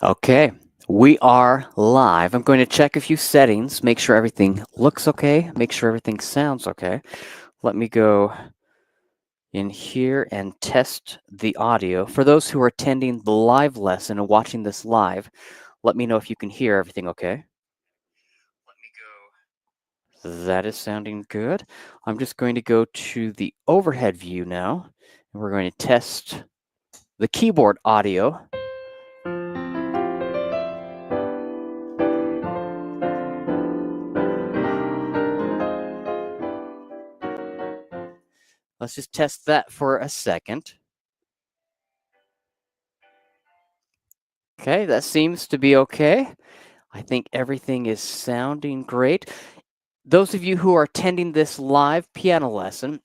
Okay, we are live. I'm going to check a few settings, make sure everything looks okay, make sure everything sounds okay. Let me go in here and test the audio. For those who are attending the live lesson and watching this live, let me know if you can hear everything okay. Let me go. That is sounding good. I'm just going to go to the overhead view now, and we're going to test the keyboard audio. Let's just test that for a second. Okay, that seems to be okay. I think everything is sounding great. Those of you who are attending this live piano lesson,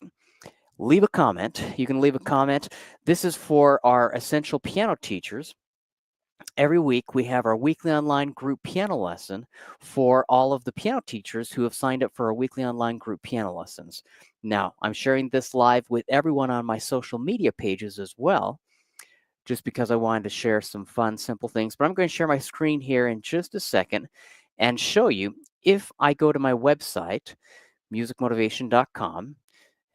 leave a comment. You can leave a comment. This is for our essential piano teachers. Every week, we have our weekly online group piano lesson for all of the piano teachers who have signed up for our weekly online group piano lessons. Now, I'm sharing this live with everyone on my social media pages as well, just because I wanted to share some fun, simple things. But I'm going to share my screen here in just a second and show you if I go to my website, musicmotivation.com,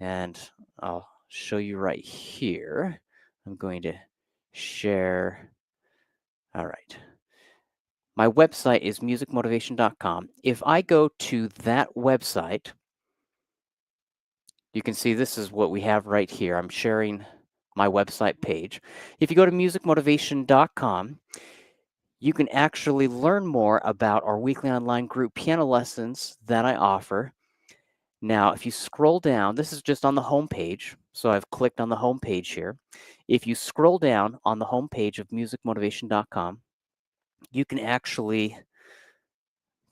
and I'll show you right here. I'm going to share. All right. My website is musicmotivation.com. If I go to that website, you can see this is what we have right here. I'm sharing my website page. If you go to musicmotivation.com, you can actually learn more about our weekly online group piano lessons that I offer. Now, if you scroll down, this is just on the home page. So I've clicked on the home page here. If you scroll down on the home page of musicmotivation.com, you can actually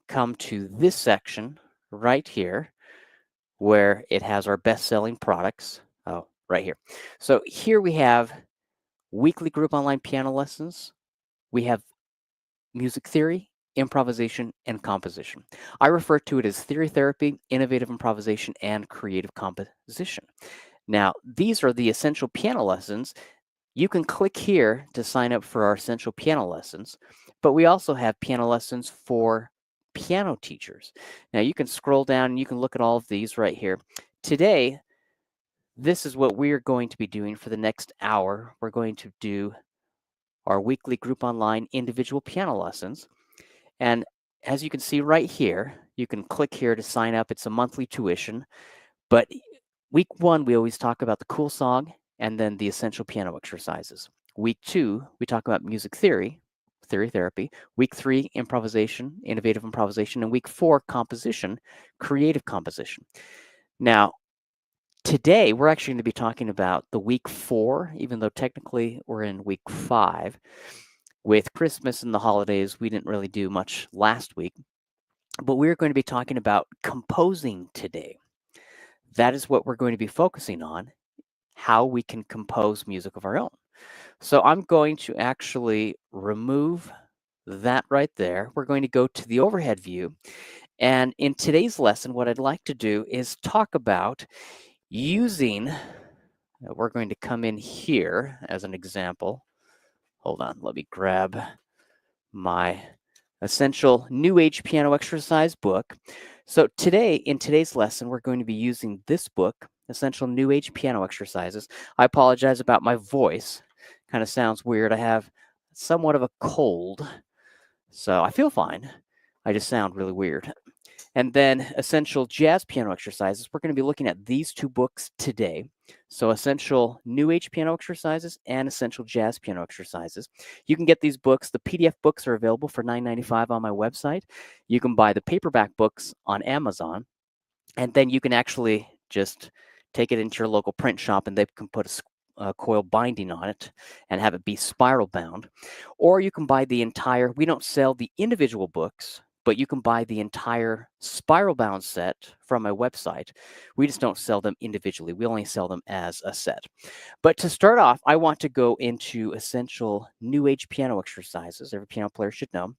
come to this section right here where it has our best-selling products. Oh, right here. So here we have weekly group online piano lessons. We have music theory, improvisation, and composition. I refer to it as theory therapy, innovative improvisation, and creative composition. Now, these are the essential piano lessons. You can click here to sign up for our essential piano lessons, but we also have piano lessons for piano teachers. Now, you can scroll down and you can look at all of these right here. Today, this is what we're going to be doing for the next hour. We're going to do our weekly group online individual piano lessons. And as you can see right here, you can click here to sign up. It's a monthly tuition. But week 1, we always talk about the cool song and then the essential piano exercises. Week 2, we talk about music theory, theory therapy. Week 3, improvisation, innovative improvisation. And week 4, composition, creative composition. Now, today, we're actually going to be talking about the week 4, even though technically we're in week 5. With Christmas and the holidays, we didn't really do much last week, but we're going to be talking about composing today. That is what we're going to be focusing on, how we can compose music of our own. So I'm going to actually remove that right there. We're going to go to the overhead view. And in today's lesson, what I'd like to do is talk about using, we're going to come in here as an example. Hold on, let me grab my essential New Age piano exercise book. So today, in today's lesson, we're going to be using this book, Essential New Age Piano Exercises. I apologize about my voice. Kind of sounds weird. I have somewhat of a cold, so I feel fine. I just sound really weird. And then Essential Jazz Piano Exercises. We're going to be looking at these two books today. So Essential New Age Piano Exercises and Essential Jazz Piano Exercises. You can get these books. The PDF books are available for $9.95 on my website. You can buy the paperback books on Amazon. And then you can actually just take it into your local print shop and they can put a coil binding on it and have it be spiral bound. Or you can buy the entire, we don't sell the individual books, but you can buy the entire spiral bound set from my website. We just don't sell them individually. We only sell them as a set. But to start off, I want to go into essential New Age piano exercises. Every piano player should know.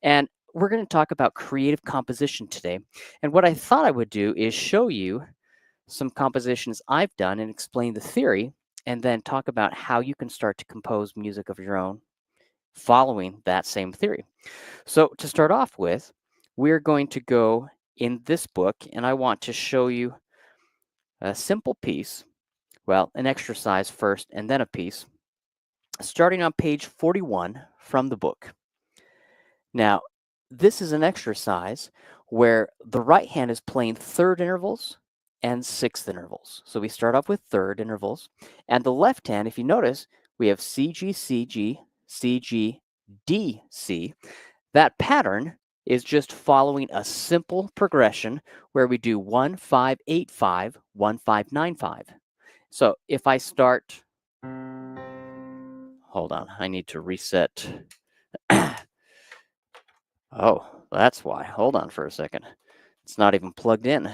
And we're going to talk about creative composition today. And what I thought I would do is show you some compositions I've done and explain the theory, and then talk about how you can start to compose music of your own following that same theory. So to start off with, we're going to go in this book, and I want to show you a simple piece, well, an exercise first and then a piece, starting on page 41 from the book. Now, this is an exercise where the right hand is playing third intervals and sixth intervals. So we start off with third intervals, and the left hand, if you notice, we have C, G, C, G, C, G, D, C. That pattern is just following a simple progression where we do 1, 5, 8, 5, 1, 5, 9, 5. So if I start, hold on, I need to reset. Oh, that's why. Hold on for a second. It's not even plugged in.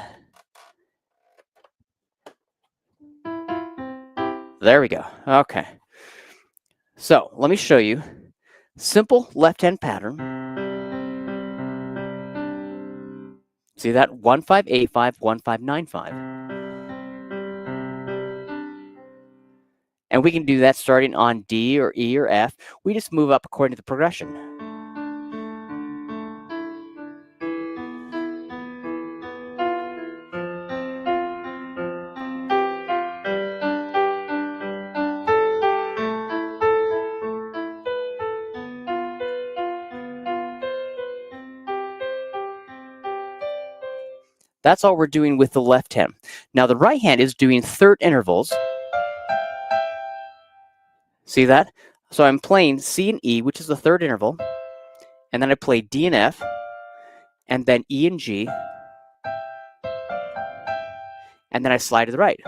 There we go. Okay. So let me show you. Simple left-hand pattern. See that? 1, 5, 8, 5, 1, 5, 9, 5. And we can do that starting on D or E or F. We just move up according to the progression. That's all we're doing with the left hand. Now the right hand is doing third intervals. See that? So I'm playing C and E, which is the third interval, and then I play D and F, and then E and G, and then I slide to the right.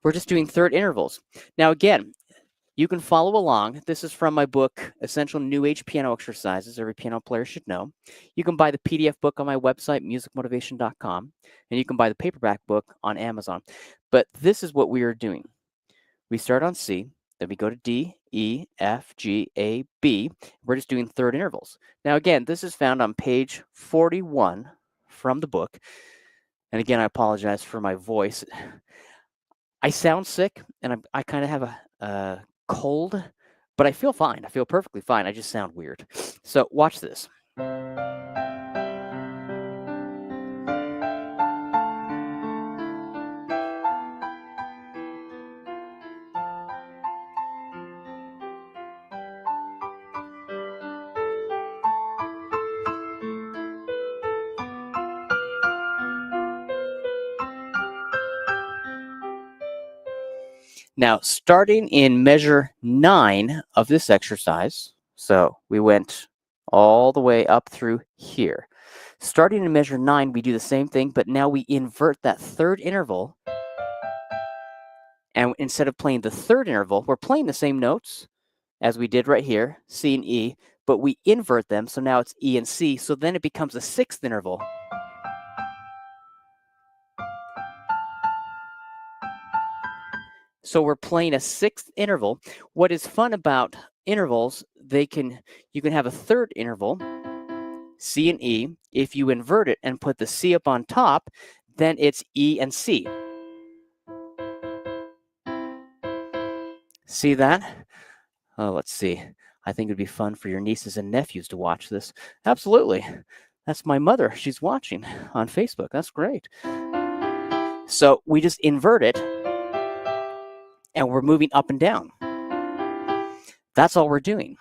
We're just doing third intervals. Now again, you can follow along. This is from my book, Essential New Age Piano Exercises Every Piano Player Should Know. You can buy the PDF book on my website, musicmotivation.com, and you can buy the paperback book on Amazon. But this is what we are doing. We start on C, then we go to D, E, F, G, A, B. We're just doing third intervals. Now again, this is found on page 41 from the book. And again, I apologize for my voice. I sound sick, and I kind of have a cold, but I feel fine. I feel perfectly fine. I just sound weird. So watch this. Now, starting in measure 9 of this exercise, so we went all the way up through here. Starting in measure 9, we do the same thing, but now we invert that third interval. And instead of playing the third interval, we're playing the same notes as we did right here, C and E, but we invert them, so now it's E and C, so then it becomes a sixth interval. So we're playing a sixth interval. What is fun about intervals, you can have a third interval, C and E. If you invert it and put the C up on top, then it's E and C. See that? Oh, let's see. I think it would be fun for your nieces and nephews to watch this. Absolutely. That's my mother. She's watching on Facebook. That's great. So we just invert it, and we're moving up and down. That's all we're doing.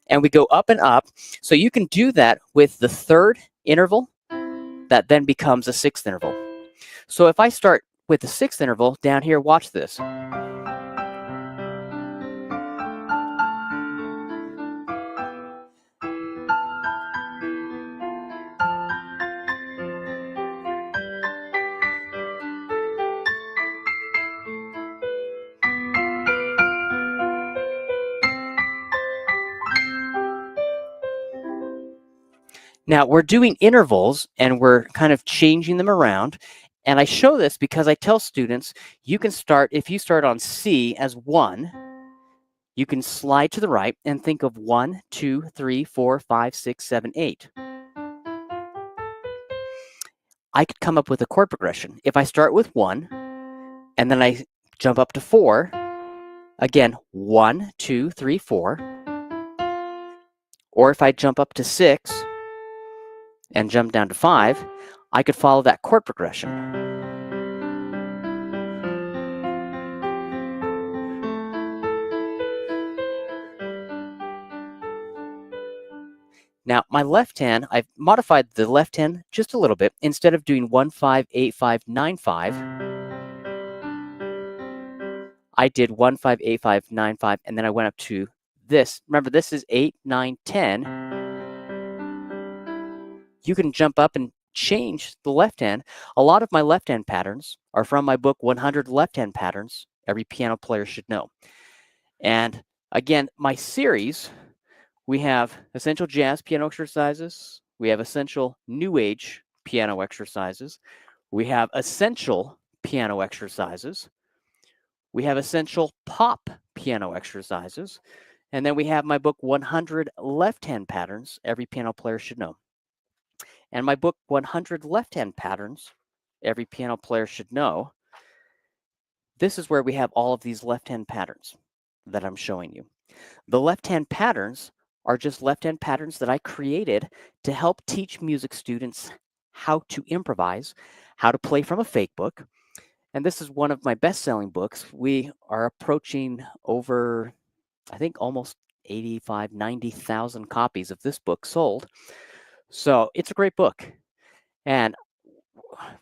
And we go up and up. So you can do that with the third interval that then becomes a sixth interval. So if I start with the sixth interval down here, watch this. Now we're doing intervals and we're kind of changing them around. And I show this because I tell students, you can start, if you start on C as 1, you can slide to the right and think of 1, 2, 3, 4, 5, 6, 7, 8. I could come up with a chord progression. If I start with 1, and then I jump up to 4, again, 1, 2, 3, 4. Or if I jump up to 6 and jump down to 5, I could follow that chord progression. Now, my left hand, I've modified the left hand just a little bit. Instead of doing 1, 5, 8, 5, 9, 5, I did 1, 5, 8, 5, 9, 5, and then I went up to this. Remember, this is 8, 9, 10. You can jump up and change the left hand. A lot of my left hand patterns are from my book, 100 Left Hand Patterns Every Piano Player Should Know. And again, my series, we have essential jazz piano exercises. We have essential new age piano exercises. We have essential piano exercises. We have essential pop piano exercises. And then we have my book, 100 Left-Hand Patterns Every Piano Player Should Know. And my book, 100 Left-Hand Patterns Every Piano Player Should Know, this is where we have all of these left-hand patterns that I'm showing you. The left-hand patterns are just left-hand patterns that I created to help teach music students how to improvise, how to play from a fake book. And this is one of my best-selling books. We are approaching over, I think, almost 85, 90,000 copies of this book sold. So it's a great book. And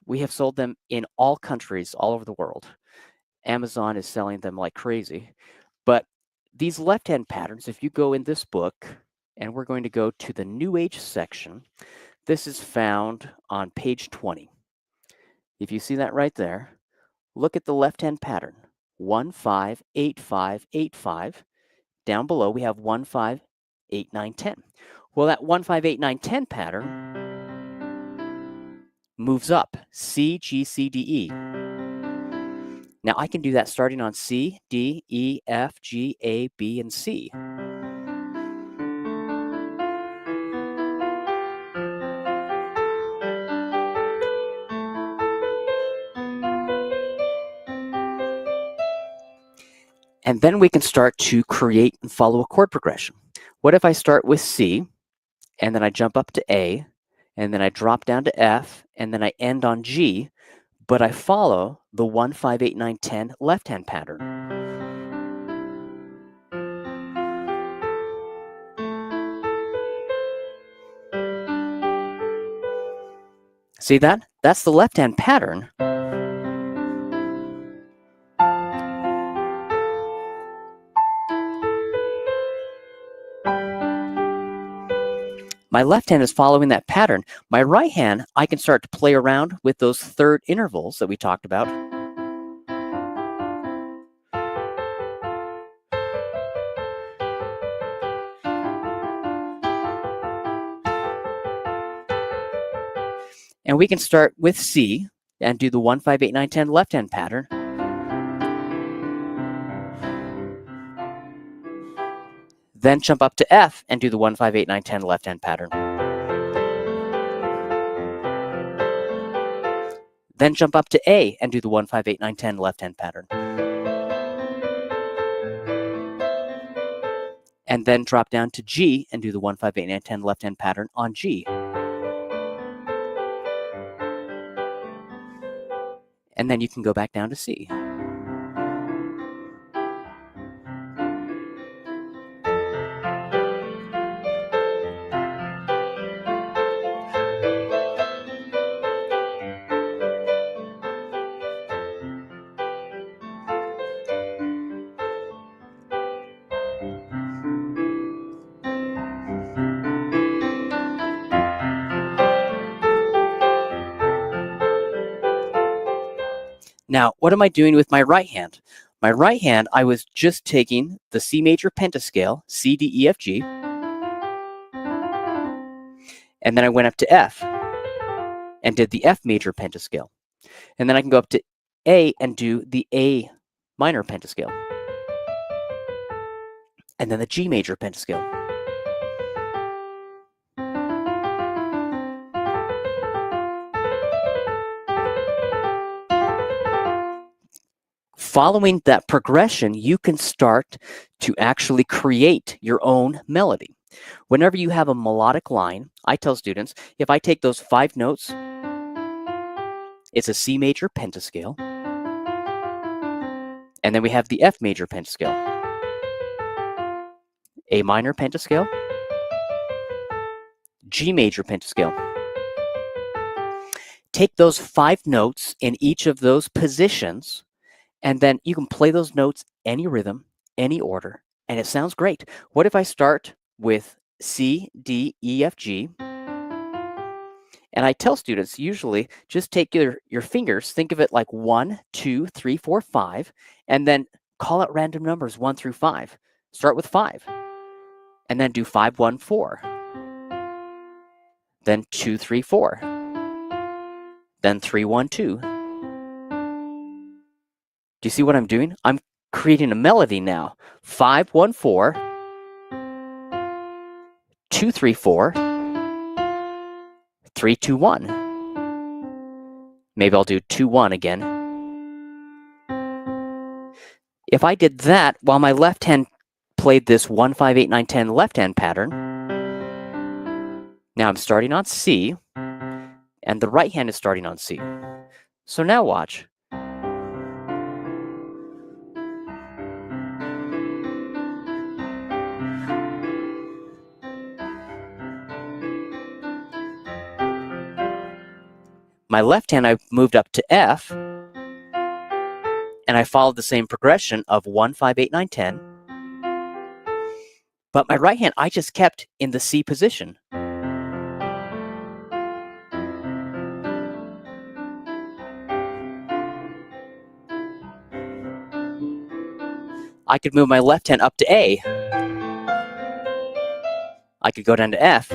we have sold them in all countries all over the world. Amazon is selling them like crazy. But these left-hand patterns, if you go in this book, and we're going to go to the New Age section, this is found on page 20. If you see that right there, look at the left-hand pattern, 1, 5, 8, 5, 8, 5. Down below, we have 1, 5, 8, 9, 10. Well, that 1, 5, 8, 9, 10 pattern moves up, C, G, C, D, E. Now, I can do that starting on C, D, E, F, G, A, B, and C. And then we can start to create and follow a chord progression. What if I start with C, and then I jump up to A, and then I drop down to F, and then I end on G, but I follow the 1, 5, 8, 9, 10 left-hand pattern. See that? That's the left-hand pattern. My left hand is following that pattern. My right hand, I can start to play around with those third intervals that we talked about. And we can start with C and do the 1, 5, 8, 9, 10 left-hand pattern. Then jump up to F and do the 1, 5, 8, 9, 10 left-hand pattern. Then jump up to A and do the 1, 5, 8, 9, 10 left-hand pattern. And then drop down to G and do the 1, 5, 8, 9, 10 left-hand pattern on G. And then you can go back down to C. Now, what am I doing with my right hand? My right hand, I was just taking the C major pentascale, C, D, E, F, G, and then I went up to F and did the F major pentascale. And then I can go up to A and do the A minor pentascale. And then the G major pentascale. Following that progression, you can start to actually create your own melody. Whenever you have a melodic line, I tell students, if I take those 5 notes, it's a C major pentascale, and then we have the F major pentascale, A minor pentascale, G major pentascale. Take those 5 notes in each of those positions, and then you can play those notes any rhythm, any order, and it sounds great. What if I start with C, D, E, F, G? And I tell students usually just take your fingers, think of it like 1, 2, 3, 4, 5, and then call out random numbers 1 through 5. Start with 5, and then do 5, 1, 4, then 2, 3, 4, then 3, 1, 2. Do you see what I'm doing? I'm creating a melody now. 5, 1, 4, 2, 3, 4, 3, 2, 1. Maybe I'll do 2, 1 again. If I did that while my left hand played this 1, 5, 8, 9, 10 left hand pattern, now I'm starting on C, and the right hand is starting on C. So now watch. My left hand, I moved up to F, and I followed the same progression of 1, 5, 8, 9, 10. But my right hand, I just kept in the C position. I could move my left hand up to A. I could go down to F,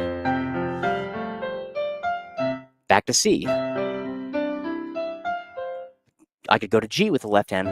back to C. I could go to G with the left hand.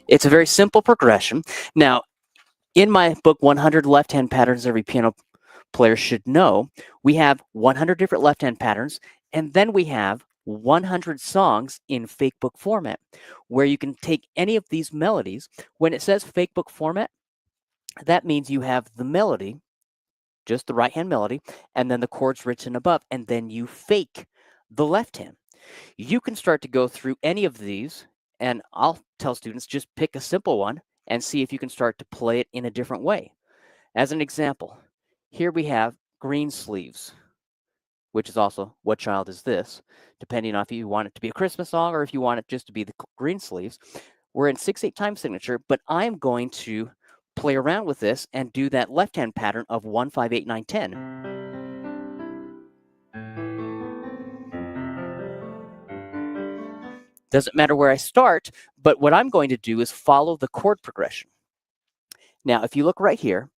It's a very simple progression. Now, in my book, 100 Left-Hand Patterns Every Piano Player Should Know, we have 100 different left-hand patterns, and then we have 100 songs in fake book format, where you can take any of these melodies. When it says fake book format, that means you have the melody, just the right-hand melody, and then the chords written above, and then you fake the left hand. You can start to go through any of these, and I'll tell students just pick a simple one and see if you can start to play it in a different way. As an example, here we have Green Sleeves, which is also What Child Is This? Depending on if you want it to be a Christmas song or if you want it just to be the Green Sleeves. We're in 6/8 time signature, but I'm going to play around with this and do that left-hand pattern of 1, 5, 8, 9, 10. Doesn't matter where I start, but what I'm going to do is follow the chord progression. Now, if you look right here,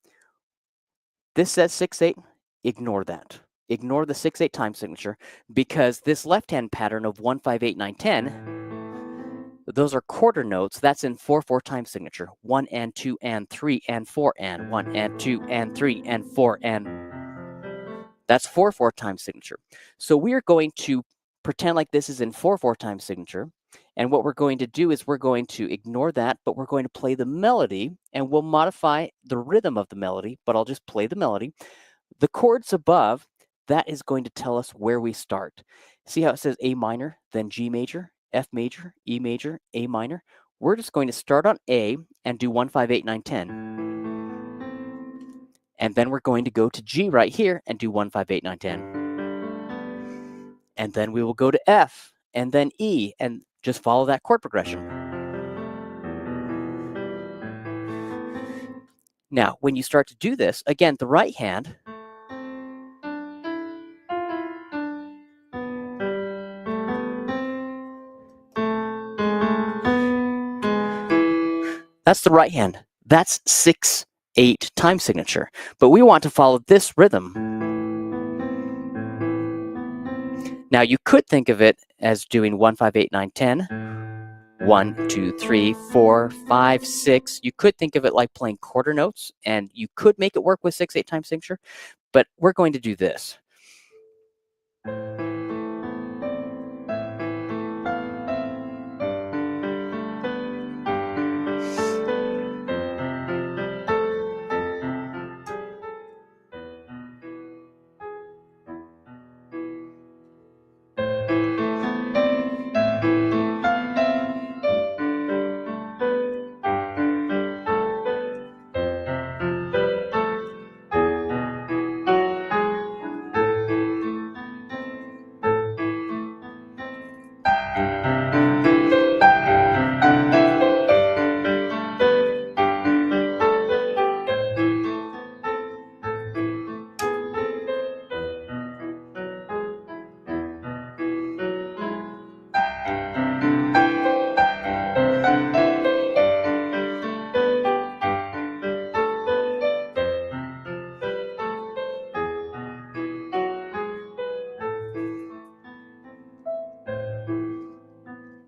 this says 6/8, ignore that. Ignore the 6/8 time signature, because this left-hand pattern of 1, 5, 8, 9, 10, those are quarter notes. That's in 4/4 time signature. 1 and 2 and 3 and 4 and 1 and 2 and 3 and 4 and that's 4/4 time signature. So we are going to pretend like this is in 4/4 time signature. And what we're going to do is we're going to ignore that, but we're going to play the melody, and we'll modify the rhythm of the melody, but I'll just play the melody. The chords above, that is going to tell us where we start. See how it says A minor, then G major, F major, E major, A minor? We're just going to start on A and do 1, 5, 8, 9, 10. And then we're going to go to G right here and do 1, 5, 8, 9, 10. And then we will go to F and then E and just follow that chord progression. Now, when you start to do this, again, the right hand, that's the right hand. That's 6/8 time signature. But we want to follow this rhythm. Now, you could think of it as doing 1, 5, 8, 9, 10. 1, 2, 3, 4, 5, 6. You could think of it like playing quarter notes, and you could make it work with 6/8 time signature, but we're going to do this.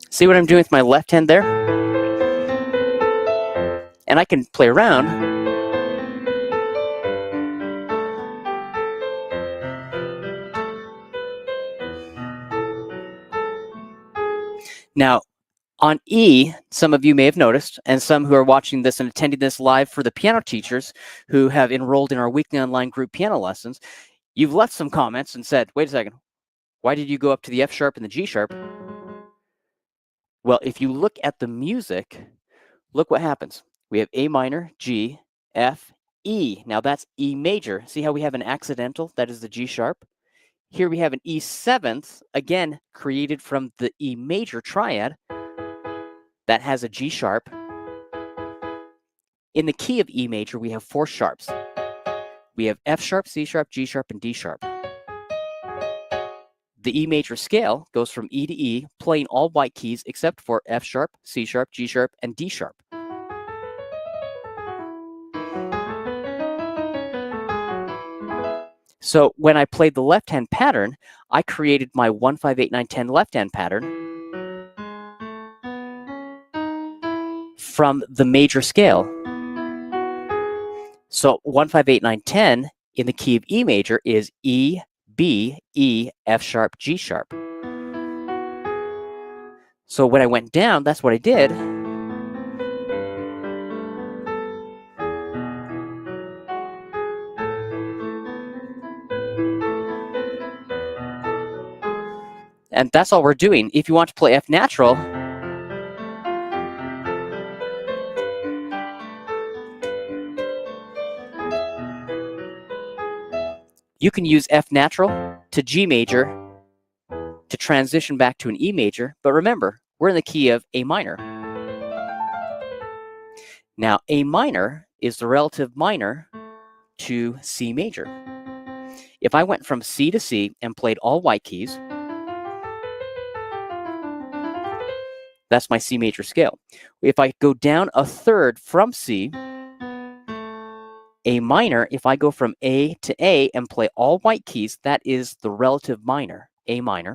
See what I'm doing with my left hand there? And I can play around. Now, on E, some of you may have noticed, and some who are watching this and attending this live for the piano teachers who have enrolled in our weekly online group piano lessons, you've left some comments and said, wait a second, why did you go up to the F sharp and the G sharp? Well, if you look at the music, look what happens. We have A minor, G, F, E. Now that's E major. See how we have an accidental? That is the G sharp. Here we have an E seventh, again, created from the E major triad. That has a G sharp. In the key of E major, we have 4 sharps. We have F sharp, C sharp, G sharp, and D sharp. The E major scale goes from E to E, playing all white keys except for F sharp, C sharp, G sharp, and D sharp. So when I played the left-hand pattern, I created my 1, 5, 8, 9, 10 left-hand pattern from the major scale. So 1, 5, 8, 9, 10 in the key of E major is E, B, E, F sharp, G sharp. So when I went down, that's what I did. And that's all we're doing. If you want to play F natural, you can use F natural to G major to transition back to an E major. But remember, we're in the key of A minor. Now, A minor is the relative minor to C major. If I went from C to C and played all white keys, that's my C major scale. If I go down a third from C, A minor, if I go from A to A and play all white keys, that is the relative minor, A minor.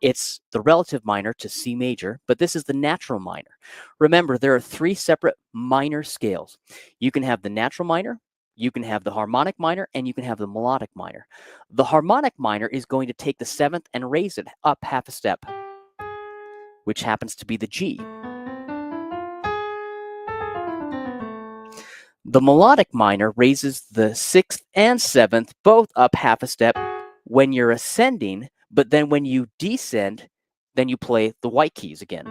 It's the relative minor to C major, but this is the natural minor. Remember, there are 3 separate minor scales. You can have the natural minor, you can have the harmonic minor, and you can have the melodic minor. The harmonic minor is going to take the 7th and raise it up half a step, which happens to be the G. The melodic minor raises the 6th and 7th both up half a step when you're ascending, but then when you descend, then you play the white keys again.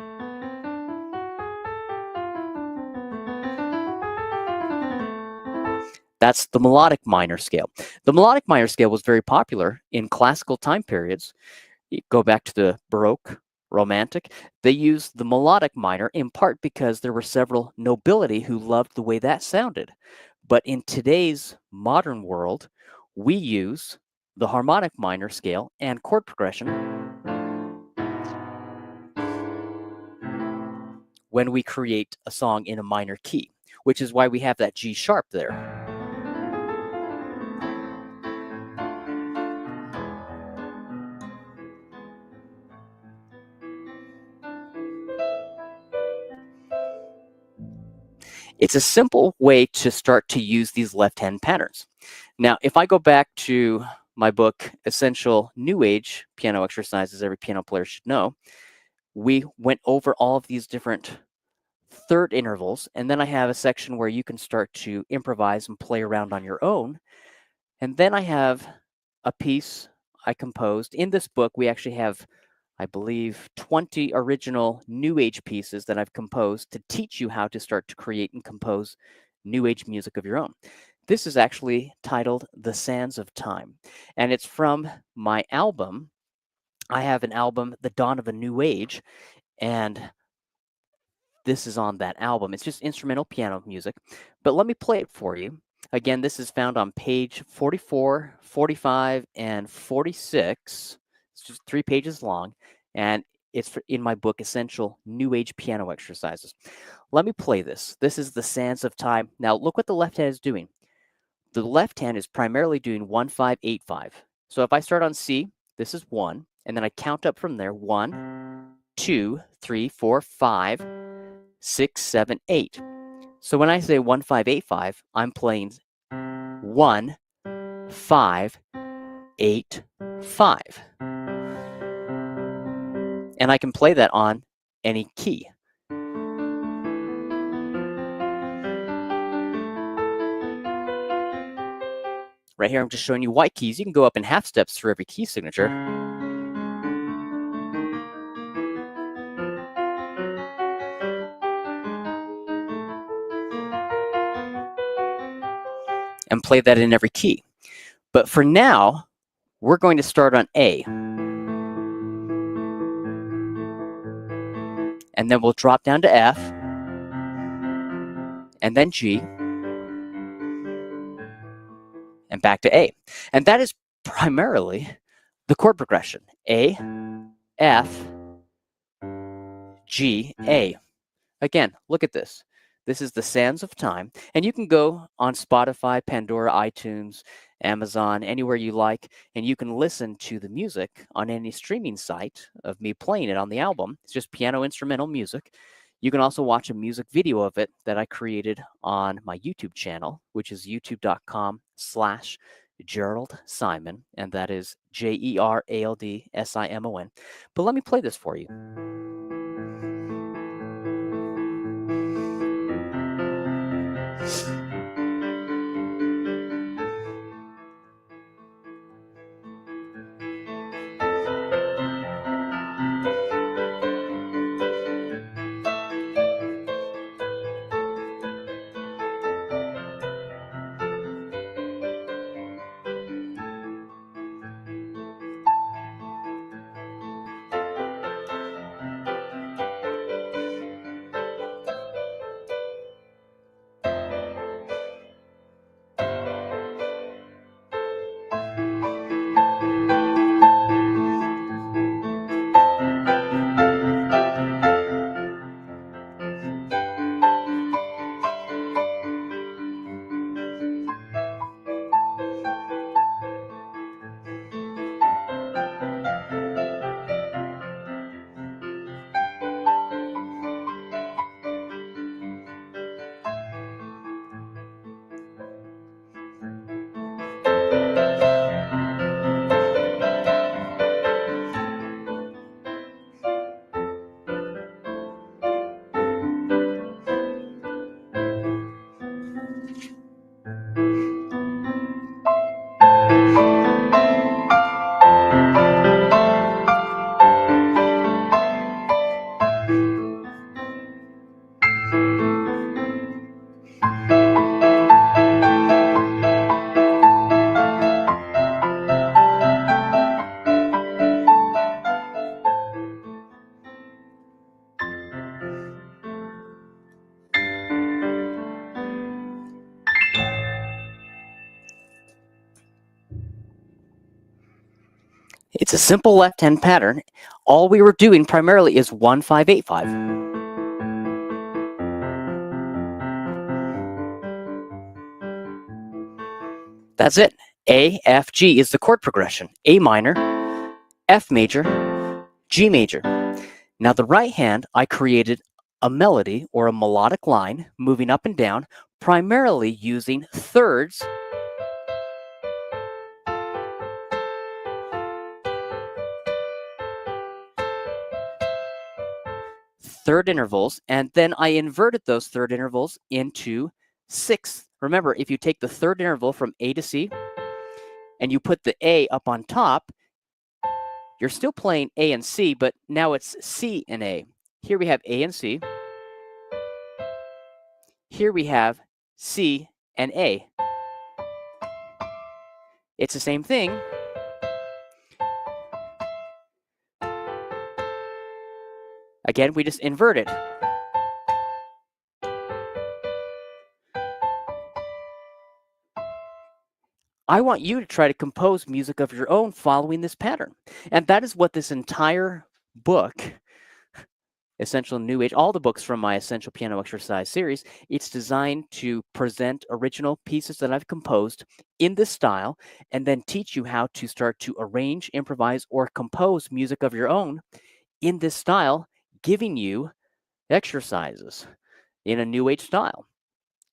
That's the melodic minor scale. The melodic minor scale was very popular in classical time periods. You go back to the Baroque, Romantic. They used the melodic minor in part because there were several nobility who loved the way that sounded. But in today's modern world, we use the harmonic minor scale and chord progression when we create a song in a minor key, which is why we have that G sharp there. It's a simple way to start to use these left-hand patterns. Now, if I go back to my book, Essential New Age Piano Exercises Every Piano Player Should Know, we went over all of these different third intervals, and then I have a section where you can start to improvise and play around on your own. And then I have a piece I composed. In this book, we actually have, I believe, 20 original New Age pieces that I've composed to teach you how to start to create and compose New Age music of your own. This is actually titled The Sands of Time, and it's from my album. I have an album, The Dawn of a New Age, and this is on that album. It's just instrumental piano music, but let me play it for you. Again, this is found on page 44, 45, and 46. It's just 3 pages long, and it's in my book, Essential New Age Piano Exercises. Let me play this. This is The Sands of Time. Now, look what the left hand is doing. The left hand is primarily doing 1, 5, 8, 5. So if I start on C, this is 1, and then I count up from there 1, 2, 3, 4, 5, 6, 7, 8. So when I say 1, 5, 8, 5, I'm playing 1, 5, 8, 5. And I can play that on any key. Right here, I'm just showing you white keys. You can go up in half steps for every key signature. And play that in every key. But for now, we're going to start on A. And then we'll drop down to F. And then G. And back to A. And that is primarily the chord progression. A, F, G, A. Again, look at this. This is The Sands of Time. And you can go on Spotify, Pandora, iTunes, Amazon, anywhere you like, and you can listen to the music on any streaming site of me playing it on the album. It's just piano instrumental music. You can also watch a music video of it that I created on my YouTube channel, which is youtube.com/Gerald Simon, and that is JeraldSimon. But let me play this for you. It's a simple left-hand pattern. All we were doing primarily is 1, 5, 8, 5. That's it. A, F, G is the chord progression. A minor, F major, G major. Now the right hand, I created a melody or a melodic line moving up and down, primarily using thirds third intervals, and then I inverted those third intervals into sixths. Remember, if you take the third interval from A to C and you put the A up on top, you're still playing A and C, but now it's C and A. Here we have A and C. Here we have C and A. It's the same thing. Again, we just invert it. I want you to try to compose music of your own following this pattern. And that is what this entire book, Essential New Age, all the books from my Essential Piano Exercise series, it's designed to present original pieces that I've composed in this style and then teach you how to start to arrange, improvise, or compose music of your own in this style, giving you exercises in a New Age style,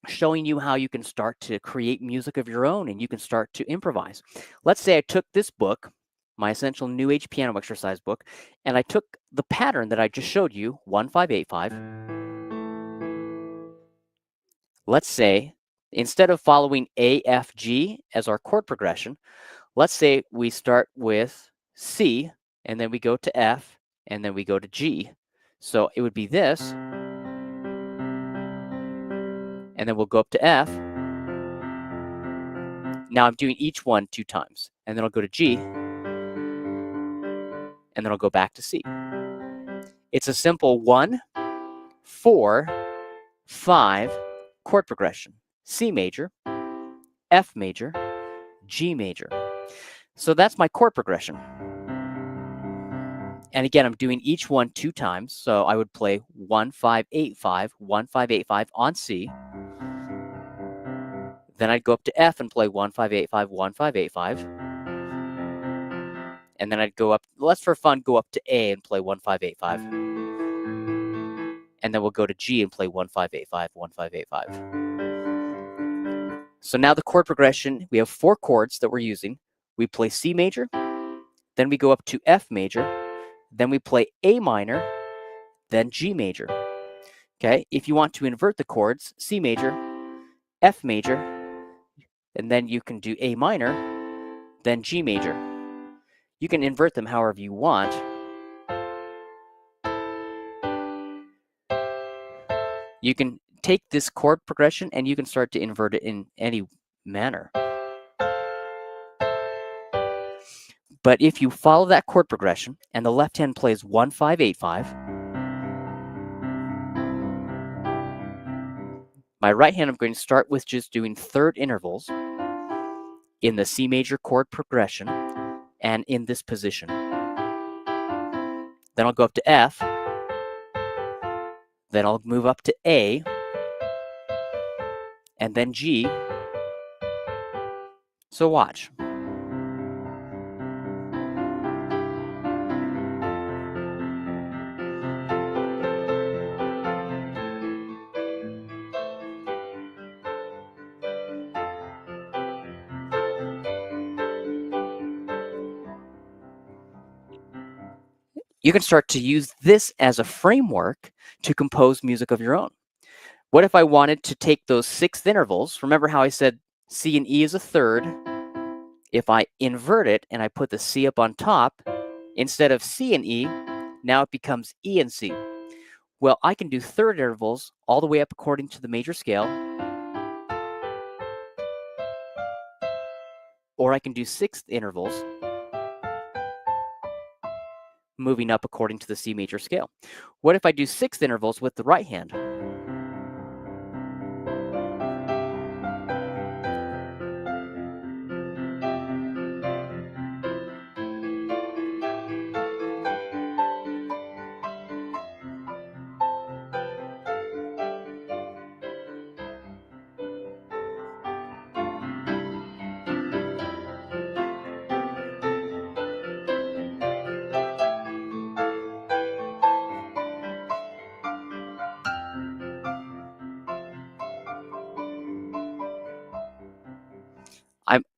showing you how you can start to create music of your own and you can start to improvise. Let's say I took this book, my Essential New Age Piano Exercise book, and I took the pattern that I just showed you, 1, 5, 8, 5. Let's say instead of following A, F, G as our chord progression, let's say we start with C and then we go to F and then we go to G. So it would be this, and then we'll go up to F. Now I'm doing each one 2 times, and then I'll go to G, and then I'll go back to C. It's a simple 1, 4, 5 chord progression. C major, F major, G major. So that's my chord progression. And again, I'm doing each one 2 times. So I would play 1, 5, 8, 5, 1, 5, 8, 5 on C. Then I'd go up to F and play 1, 5, 8, 5, 1, 5, 8, 5. And then I'd go up, let's for fun, go up to A and play 1, 5, 8, 5. And then we'll go to G and play 1, 5, 8, 5, 1, 5, 8, 5. So now the chord progression, we have 4 chords that we're using. We play C major, then we go up to F major, then we play A minor, then G major. Okay, if you want to invert the chords, C major, F major, and then you can do A minor, then G major. You can invert them however you want. You can take this chord progression and you can start to invert it in any manner. But if you follow that chord progression and the left hand plays 1, 5, 8, 5, my right hand, I'm going to start with just doing third intervals in the C major chord progression and in this position. Then I'll go up to F, then I'll move up to A, and then G. So watch. You can start to use this as a framework to compose music of your own. What if I wanted to take those 6th intervals? Remember how I said C and E is a third? If I invert it and I put the C up on top, instead of C and E, now it becomes E and C. Well, I can do third intervals all the way up according to the major scale, or I can do 6th intervals moving up according to the C major scale. What if I do 6th intervals with the right hand?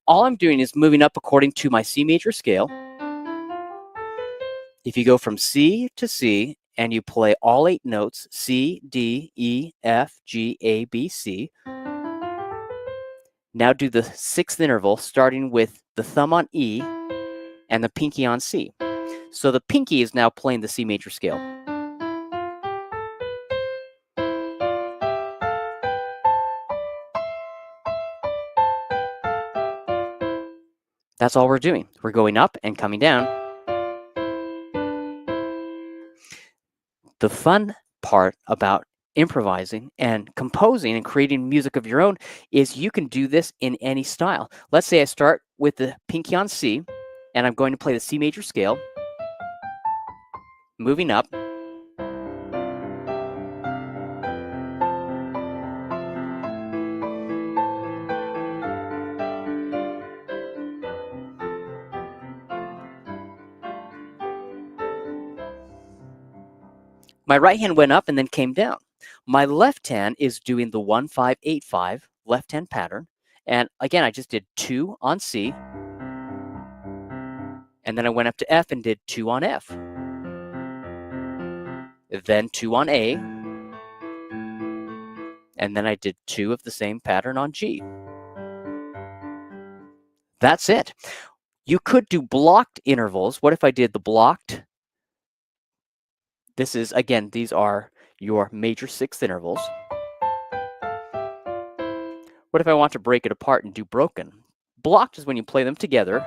all I'm doing is moving up according to my C major scale. If you go from C to C and you play all 8 notes, C, D, E, F, G, A, B, C. Now do the 6th interval, starting with the thumb on E and the pinky on C. So the pinky is now playing the C major scale. That's all we're doing. We're going up and coming down. The fun part about improvising and composing and creating music of your own is you can do this in any style. Let's say I start with the pinky on C and I'm going to play the C major scale, moving up. My right hand went up and then came down. My left hand is doing the 1-5-8-5 left hand pattern. And again, I just did 2 on C. And then I went up to F and did 2 on F. Then 2 on A. And then I did 2 of the same pattern on G. That's it. You could do blocked intervals. What if I did the blocked? This is, again, these are your major 6th intervals. What if I want to break it apart and do broken? Blocked is when you play them together.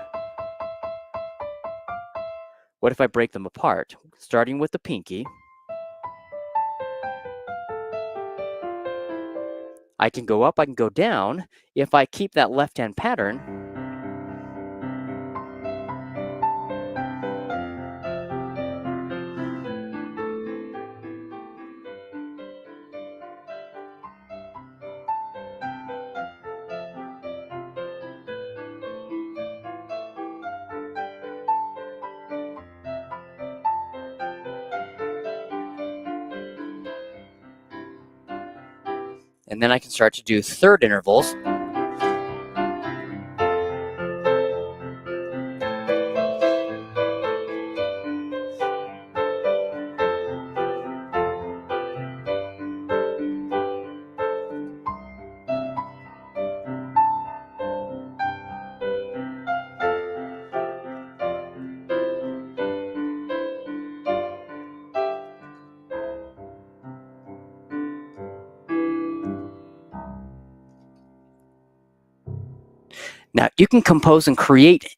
What if I break them apart? Starting with the pinky. I can go up, I can go down. If I keep that left-hand pattern, and then I can start to do 3rd intervals. Now, you can compose and create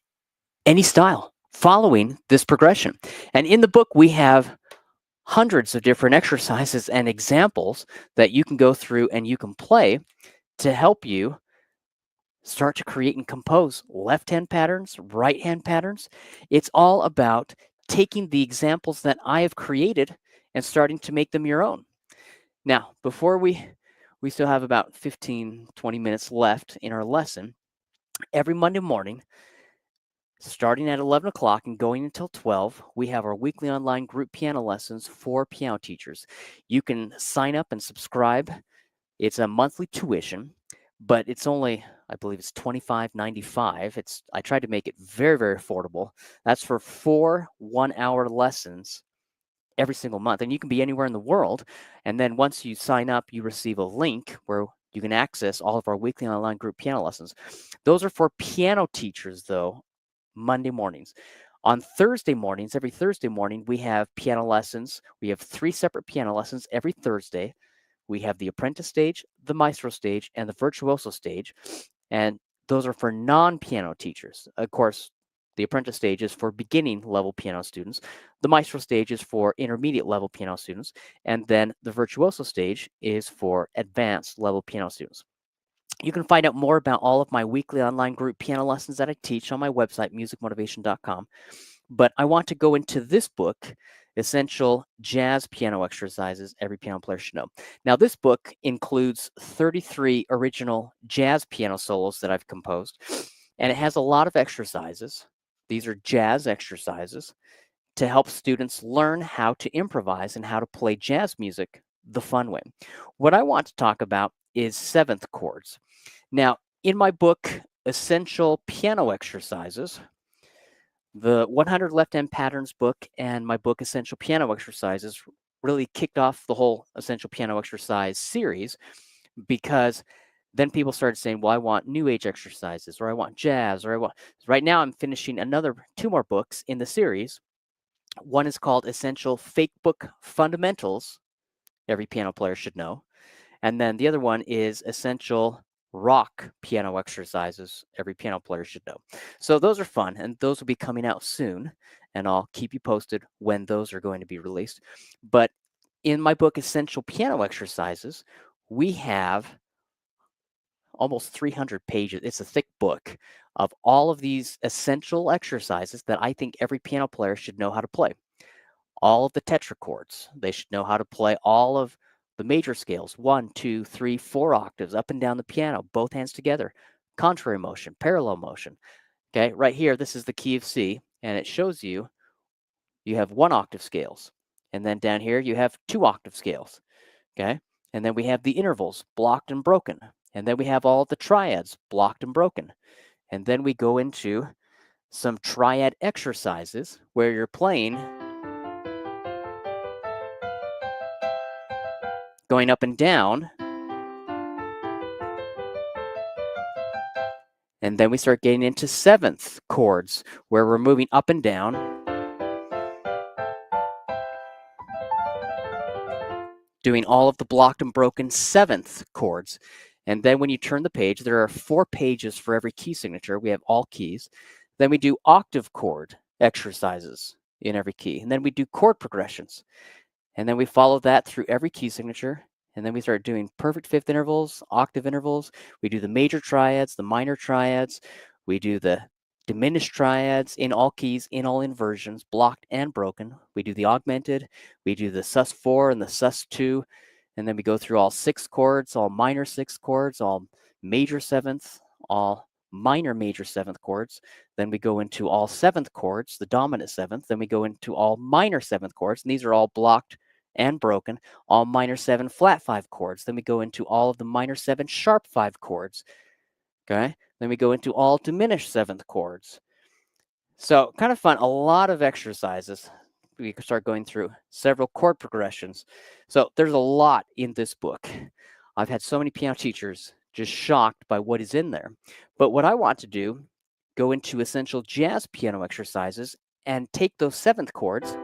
any style following this progression. And in the book, we have hundreds of different exercises and examples that you can go through and you can play to help you start to create and compose left-hand patterns, right-hand patterns. It's all about taking the examples that I have created and starting to make them your own. Now, before we still have about 15, 20 minutes left in our lesson. Every Monday morning, starting at 11 o'clock and going until 12, we have our weekly online group piano lessons for piano teachers. You can sign up and subscribe. It's a monthly tuition, but it's only, I believe it's $25.95. I tried to make it very, very affordable. That's for 4 one-hour lessons every single month. And you can be anywhere in the world. And then once you sign up, you receive a link where you can access all of our weekly online group piano lessons. Those are for piano teachers, though, Monday mornings. On Thursday mornings, every Thursday morning, we have piano lessons. We have 3 separate piano lessons every Thursday. We have the Apprentice Stage, the Maestro Stage, and the Virtuoso Stage. And those are for non-piano teachers. Of course, the Apprentice Stage is for beginning level piano students. The Maestro Stage is for intermediate level piano students. And then the Virtuoso Stage is for advanced level piano students. You can find out more about all of my weekly online group piano lessons that I teach on my website, musicmotivation.com. But I want to go into this book, Essential Jazz Piano Exercises Every Piano Player Should Know. Now, this book includes 33 original jazz piano solos that I've composed, and it has a lot of exercises. These are jazz exercises to help students learn how to improvise and how to play jazz music the fun way. What I want to talk about is 7th chords. Now, in my book, Essential Piano Exercises, the 100 Left-Hand Patterns book, and my book Essential Piano Exercises really kicked off the whole Essential Piano Exercise series, because then people started saying, well, I want new age exercises, or I want jazz, or I want... Right now I'm finishing two more books in the series. One is called Essential Fake Book Fundamentals, every piano player should know. And then the other one is Essential Rock Piano Exercises, every piano player should know. So those are fun, and those will be coming out soon, and I'll keep you posted when those are going to be released. But in my book, Essential Piano Exercises, we have almost 300 pages. It's a thick book of all of these essential exercises that I think every piano player should know how to play. All of the tetrachords. They should know how to play all of the major scales, 1, 2, 3, 4 octaves up and down the piano, both hands together, contrary motion, parallel motion. Okay, right here, this is the key of C, and it shows you have 1 octave scales. And then down here, you have 2 octave scales. Okay, and then we have the intervals, blocked and broken. And then we have all the triads, blocked and broken. And then we go into some triad exercises where you're playing, going up and down. And then we start getting into 7th chords where we're moving up and down. Doing all of the blocked and broken 7th chords. And then when you turn the page, there are 4 pages for every key signature. We have all keys. Then we do octave chord exercises in every key. And then we do chord progressions. And then we follow that through every key signature. And then we start doing perfect fifth intervals, octave intervals. We do the major triads, the minor triads. We do the diminished triads in all keys, in all inversions, blocked and broken. We do the augmented. We do the sus4 and the sus2. And then we go through all 6 chords, all minor 6 chords, all major 7th, all minor major 7th chords. Then we go into all 7th chords, the dominant 7th. Then we go into all minor 7th chords. And these are all blocked and broken, all minor 7 flat 5 chords. Then we go into all of the minor 7 sharp 5 chords. Okay, then we go into all diminished 7th chords. So kind of fun, a lot of exercises. We can start going through several chord progressions. So there's a lot in this book. I've had so many piano teachers just shocked by what is in there. But what I want to do, go into essential jazz piano exercises and take those 7th chords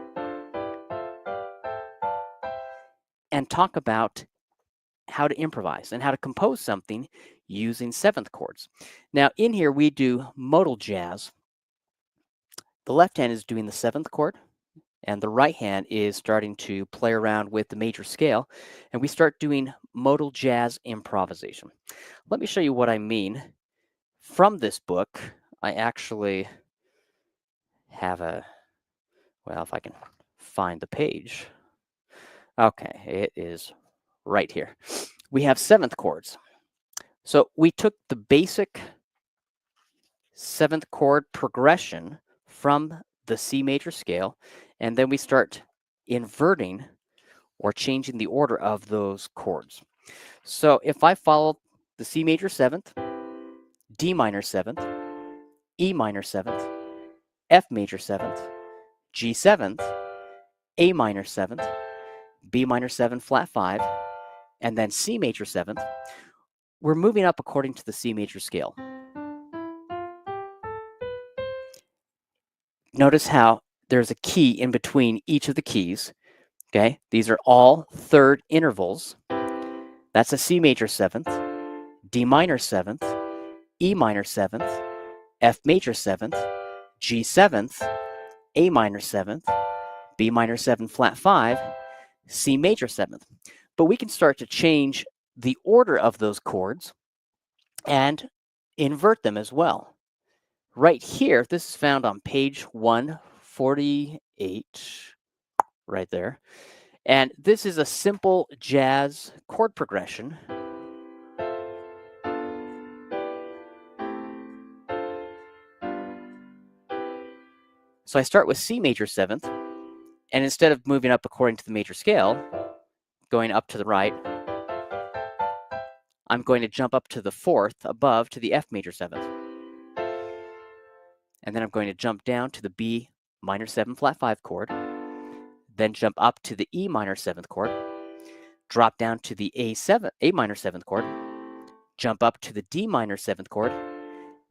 and talk about how to improvise and how to compose something using 7th chords. Now in here we do modal jazz. The left hand is doing the 7th chord, and the right hand is starting to play around with the major scale, and we start doing modal jazz improvisation. Let me show you what I mean. From this book, I actually have well, if I can find the page. Okay, it is right here. We have 7th chords. So we took the basic 7th chord progression from the C major scale, and then we start inverting or changing the order of those chords. So if I follow the C major 7th, D minor 7th, E minor 7th, F major 7th, G 7th, A minor 7th, B minor 7 flat 5, and then C major 7th, we're moving up according to the C major scale. Notice how there's a key in between each of the keys. Okay, these are all 3rd intervals. That's a C major 7th, D minor 7th, E minor 7th, F major 7th, G 7th, A minor 7th, B minor 7 flat 5, C major 7th. But we can start to change the order of those chords and invert them as well. Right here, this is found on page 148, right there. And this is a simple jazz chord progression. So I start with C major 7th, and instead of moving up according to the major scale, going up to the right, I'm going to jump up to the 4th above to the F major 7th. and then I'm going to jump down to the B minor 7 flat 5 chord, then jump up to the E minor 7th chord, drop down to the A minor 7th chord, jump up to the D minor 7th chord,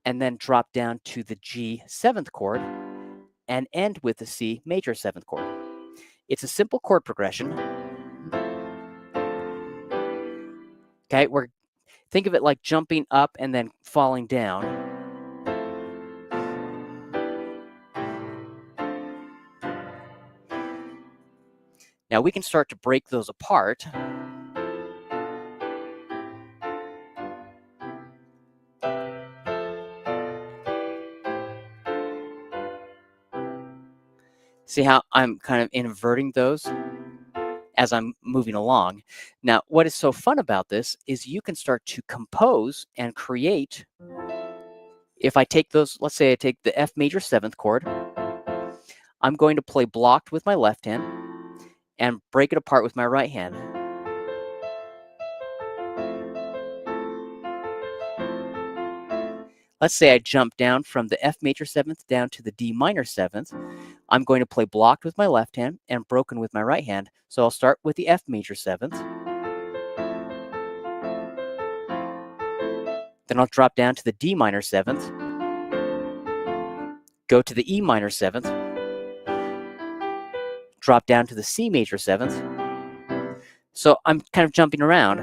and then drop down to the G 7th chord, and end with the C major 7th chord. It's a simple chord progression. Okay, think of it like jumping up and then falling down. Now we can start to break those apart. See how I'm kind of inverting those as I'm moving along. Now, what is so fun about this is you can start to compose and create. If I take those, let's say I take the F major 7th chord, I'm going to play blocked with my left hand and break it apart with my right hand. Let's say I jump down from the F major 7th down to the D minor 7th. I'm going to play blocked with my left hand and broken with my right hand. So I'll start with the F major 7th. Then I'll drop down to the D minor 7th, go to the E minor 7th, drop down to the C major 7th. So I'm kind of jumping around.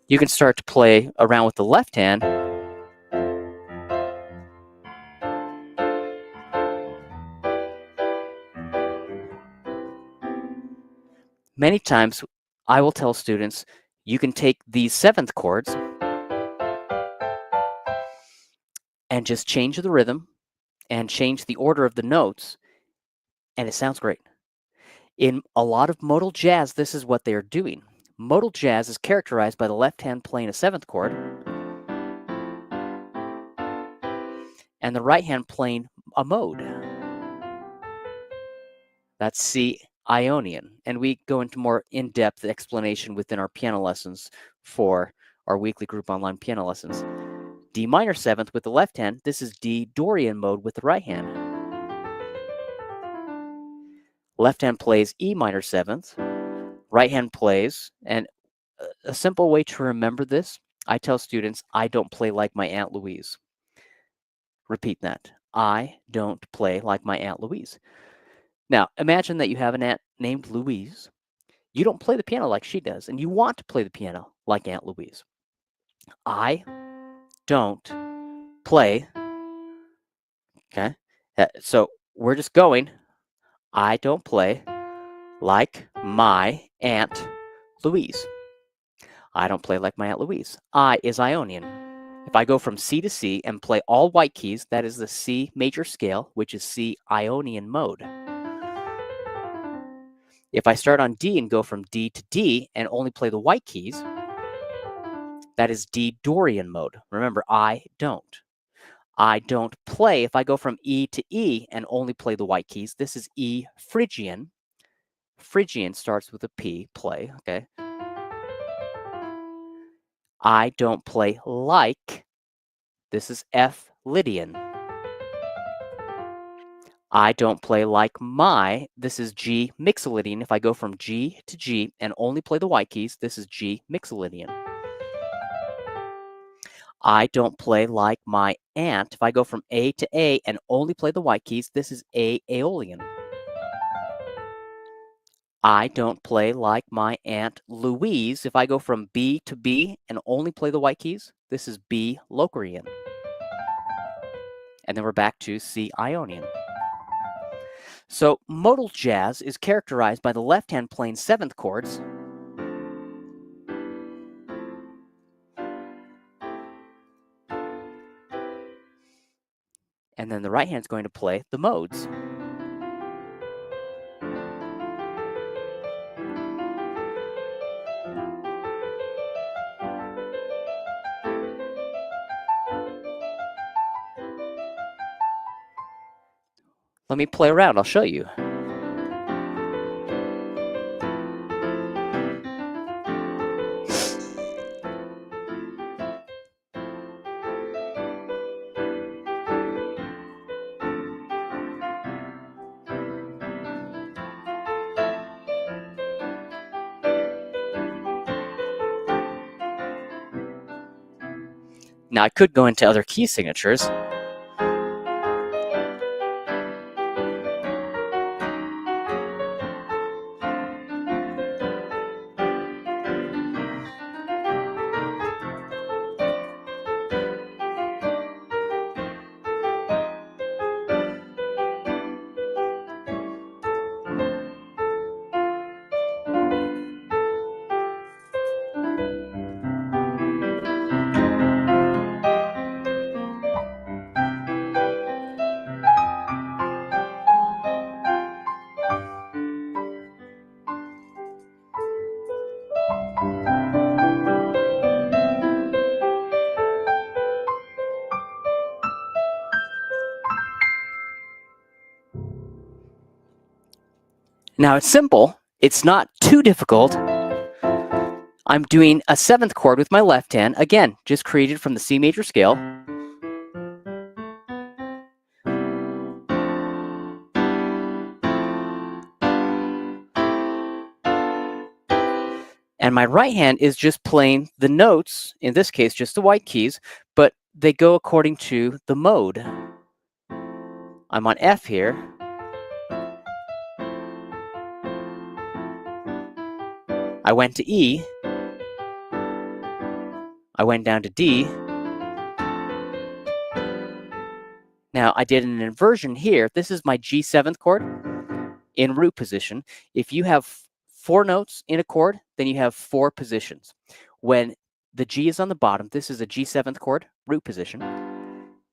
You can start to play around with the left hand. Many times I will tell students, you can take these 7th chords and just change the rhythm and change the order of the notes, and it sounds great. In a lot of modal jazz, this is what they are doing. Modal jazz is characterized by the left hand playing a 7th chord and the right hand playing a mode. That's C Ionian. And we go into more in-depth explanation within our piano lessons for our weekly group online piano lessons. D minor 7th with the left hand, this is D Dorian mode with the right hand. Left hand plays E minor 7th, right hand plays, and a simple way to remember this, I tell students, I don't play like my Aunt Louise. Repeat that. I don't play like my Aunt Louise. Now, imagine that you have an aunt named Louise. You don't play the piano like she does, and you want to play the piano like Aunt Louise. I don't play. Okay? So we're just going, I don't play like my Aunt Louise. I don't play like my Aunt Louise. I is Ionian. If I go from C to C and play all white keys, that is the C major scale, which is C Ionian mode. If I start on D and go from D to D and only play the white keys, that is D Dorian mode. Remember, I don't. I don't play. If I go from E to E and only play the white keys, this is E Phrygian. Phrygian starts with a P, play, okay? I don't play like. This is F Lydian. I don't play like my. This is G Mixolydian. If I go from G to G and only play the white keys, this is G Mixolydian. I don't play like my aunt. If I go from A to A and only play the white keys, this is A Aeolian. I don't play like my Aunt Louise. If I go from B to B and only play the white keys, this is B Locrian. And then we're back to C Ionian. So modal jazz is characterized by the left hand playing 7th chords, and then the right hand is going to play the modes. Let me play around, I'll show you. Now I could go into other key signatures. Now it's simple. It's not too difficult. I'm doing a 7th chord with my left hand, again, just created from the C major scale. And my right hand is just playing the notes, in this case, just the white keys, but they go according to the mode. I'm on F here. I went to E. I went down to D. Now I did an inversion here. This is my G7th chord in root position. If you have 4 notes in a chord, then you have 4 positions. When the G is on the bottom, this is a G7th chord, root position.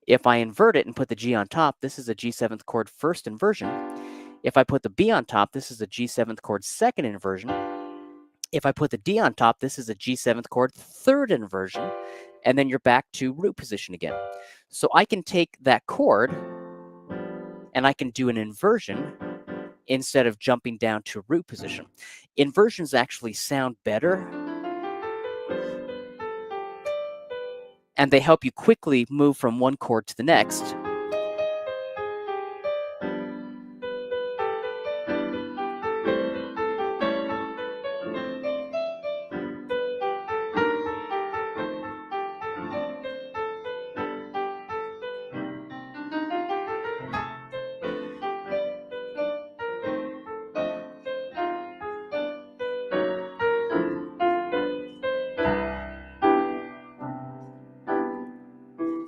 If I invert it and put the G on top, this is a G7th chord, first inversion. If I put the B on top, this is a G7th chord, second inversion. If I put the D on top, this is a G7th chord, third inversion. And then you're back to root position again. So I can take that chord and I can do an inversion instead of jumping down to root position. Inversions actually sound better, and they help you quickly move from one chord to the next.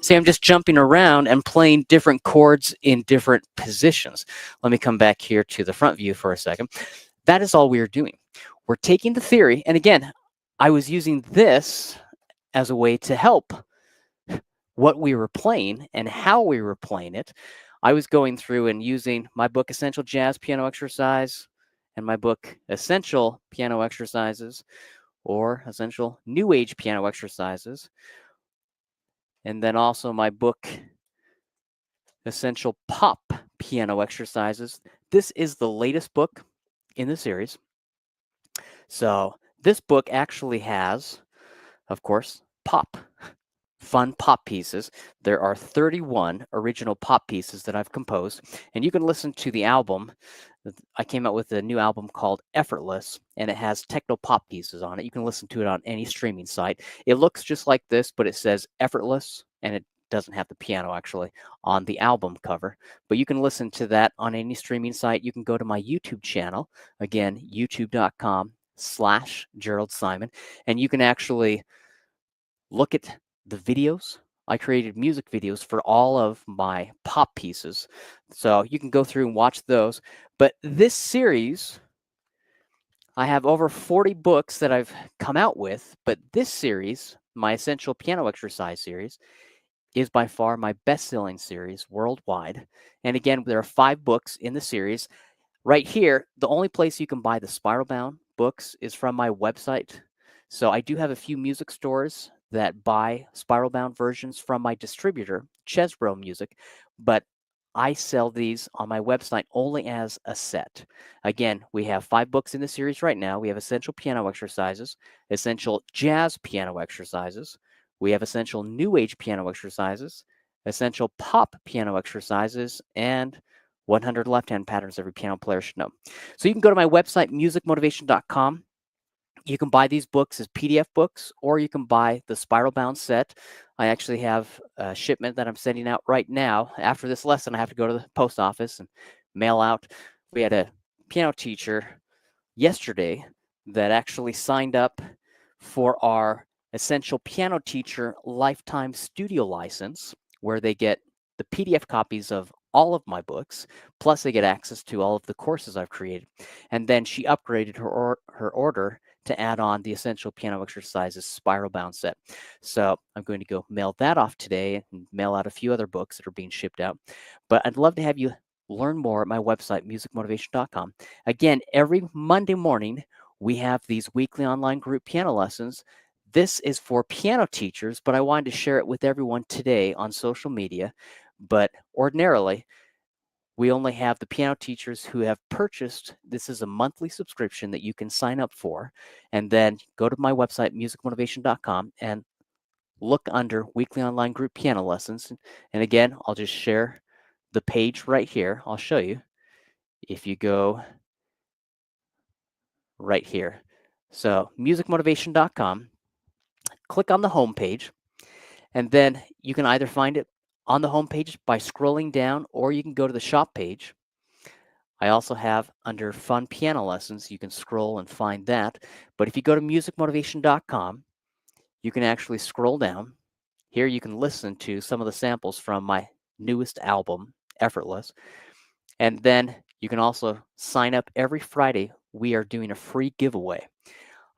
See, I'm just jumping around and playing different chords in different positions. Let me come back here to the front view for a second. That is all we are doing. We're taking the theory, and again, I was using this as a way to help what we were playing and how we were playing it. I was going through and using my book, Essential Jazz Piano Exercise, and my book, Essential Piano Exercises, or Essential New Age Piano Exercises, and then also my book, Essential Pop Piano Exercises. This is the latest book in the series. So this book actually has, of course, fun pop pieces. There are 31 original pop pieces that I've composed, and you can listen to the album. I came out with a new album called Effortless, and it has techno pop pieces on it. You can listen to it on any streaming site. It looks just like this, but it says Effortless, and it doesn't have the piano actually on the album cover. But you can listen to that on any streaming site. You can go to my YouTube channel, again, youtube.com/Gerald Simon, and you can actually look at the videos. I created music videos for all of my pop pieces. So you can go through and watch those. But this series, I have over 40 books that I've come out with. But this series, my Essential Piano Exercise series, is by far my best-selling series worldwide. And again, there are 5 books in the series. Right here, the only place you can buy the spiral-bound books is from my website. So I do have a few music stores that buy spiral-bound versions from my distributor, Chesbro Music, but I sell these on my website only as a set. Again, we have 5 books in the series right now. We have Essential Piano Exercises, Essential Jazz Piano Exercises, we have Essential New Age Piano Exercises, Essential Pop Piano Exercises, and 100 left-hand patterns every piano player should know. So you can go to my website, musicmotivation.com. You can buy these books as PDF books, or you can buy the spiral bound set. I actually have a shipment that I'm sending out right now. After this lesson, I have to go to the post office and mail out. We had a piano teacher yesterday that actually signed up for our Essential Piano Teacher Lifetime Studio License, where they get the PDF copies of all of my books, plus they get access to all of the courses I've created. And then she upgraded her order to add on the Essential Piano Exercises Spiral Bound set. So I'm going to go mail that off today and mail out a few other books that are being shipped out. But I'd love to have you learn more at my website, musicmotivation.com. Again, every Monday morning, we have these weekly online group piano lessons. This is for piano teachers, but I wanted to share it with everyone today on social media. But ordinarily, we only have the piano teachers who have purchased. This is a monthly subscription that you can sign up for. And then go to my website, musicmotivation.com, and look under weekly online group piano lessons. And again, I'll just share the page right here. I'll show you. If you go right here. So musicmotivation.com, click on the home page, and then you can either find it on the home page by scrolling down, or you can go to the shop page. I also have under fun piano lessons, you can scroll and find that. But if you go to musicmotivation.com, you can actually scroll down. Here you can listen to some of the samples from my newest album, Effortless. And then you can also sign up every Friday. We are doing a free giveaway.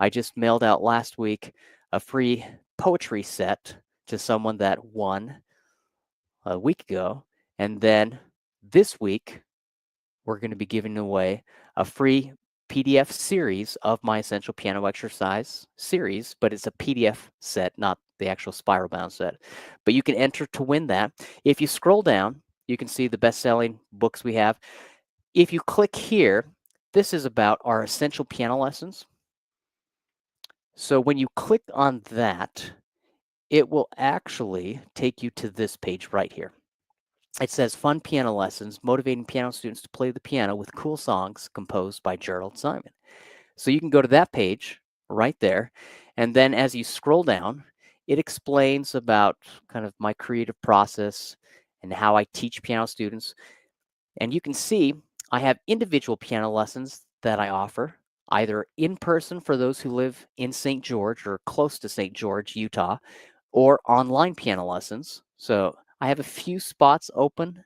I just mailed out last week a free poetry set to someone that won a week ago. And then this week, we're going to be giving away a free PDF series of my Essential Piano Exercise series, but it's a PDF set, not the actual spiral bound set. But you can enter to win that. If you scroll down, you can see the best-selling books we have. If you click here, this is about our essential piano lessons. So when you click on that, it will actually take you to this page right here. It says Fun Piano Lessons, Motivating Piano Students to Play the Piano with Cool Songs Composed by Gerald Simon. So you can go to that page right there. And then as you scroll down, it explains about kind of my creative process and how I teach piano students. And you can see I have individual piano lessons that I offer, either in person for those who live in St. George or close to St. George, Utah, or online piano lessons. So I have a few spots open.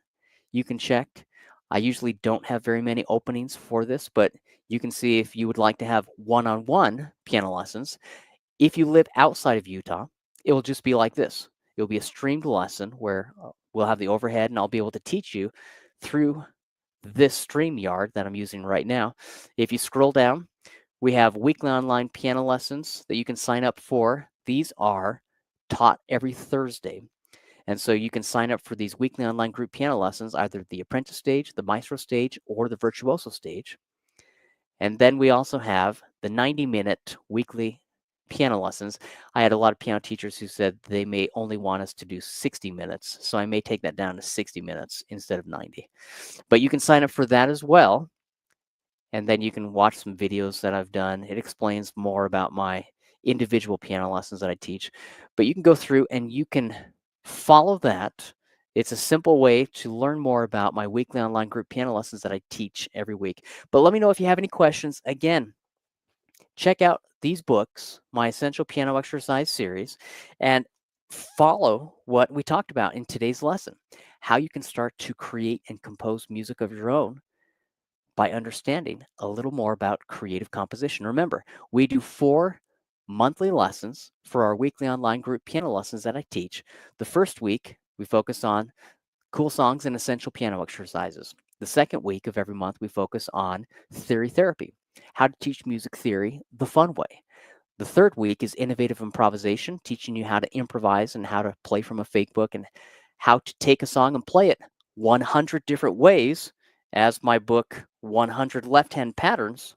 You can check. I usually don't have very many openings for this, but you can see if you would like to have one-on-one piano lessons. If you live outside of Utah, it will just be like this. It will be a streamed lesson where we'll have the overhead and I'll be able to teach you through this StreamYard that I'm using right now. If you scroll down, we have weekly online piano lessons that you can sign up for. These are taught every Thursday. And so you can sign up for these weekly online group piano lessons, either the Apprentice Stage, the Maestro Stage, or the Virtuoso Stage. And then we also have the 90-minute weekly piano lessons. I had a lot of piano teachers who said they may only want us to do 60 minutes. So I may take that down to 60 minutes instead of 90. But you can sign up for that as well. And then you can watch some videos that I've done. It explains more about my individual piano lessons that I teach. But you can go through and you can follow that. It's a simple way to learn more about my weekly online group piano lessons that I teach every week. But let me know if you have any questions. Again, check out these books, my Essential Piano Exercise series, and follow what we talked about in today's lesson, how you can start to create and compose music of your own by understanding a little more about creative composition. Remember, we do 4 monthly lessons for our weekly online group piano lessons that I teach. The first week, we focus on cool songs and essential piano exercises. The second week of every month, we focus on theory therapy, how to teach music theory the fun way. The third week is innovative improvisation, teaching you how to improvise and how to play from a fake book and how to take a song and play it 100 different ways, as my book 100 Left-Hand Patterns.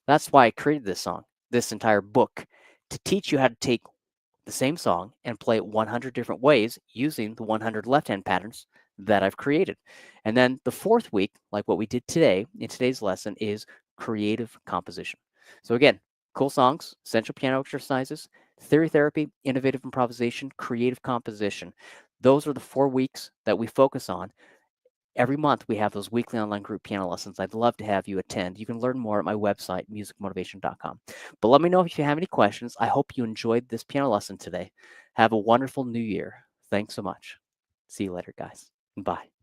That's why I created this entire book, to teach you how to take the same song and play it 100 different ways using the 100 left-hand patterns that I've created. And then the fourth week, like what we did today in today's lesson, is creative composition. So again, cool songs, essential piano exercises, theory therapy, innovative improvisation, creative composition. Those are the 4 weeks that we focus on. Every month, we have those weekly online group piano lessons. I'd love to have you attend. You can learn more at my website, musicmotivation.com. But let me know if you have any questions. I hope you enjoyed this piano lesson today. Have a wonderful new year. Thanks so much. See you later, guys. Bye.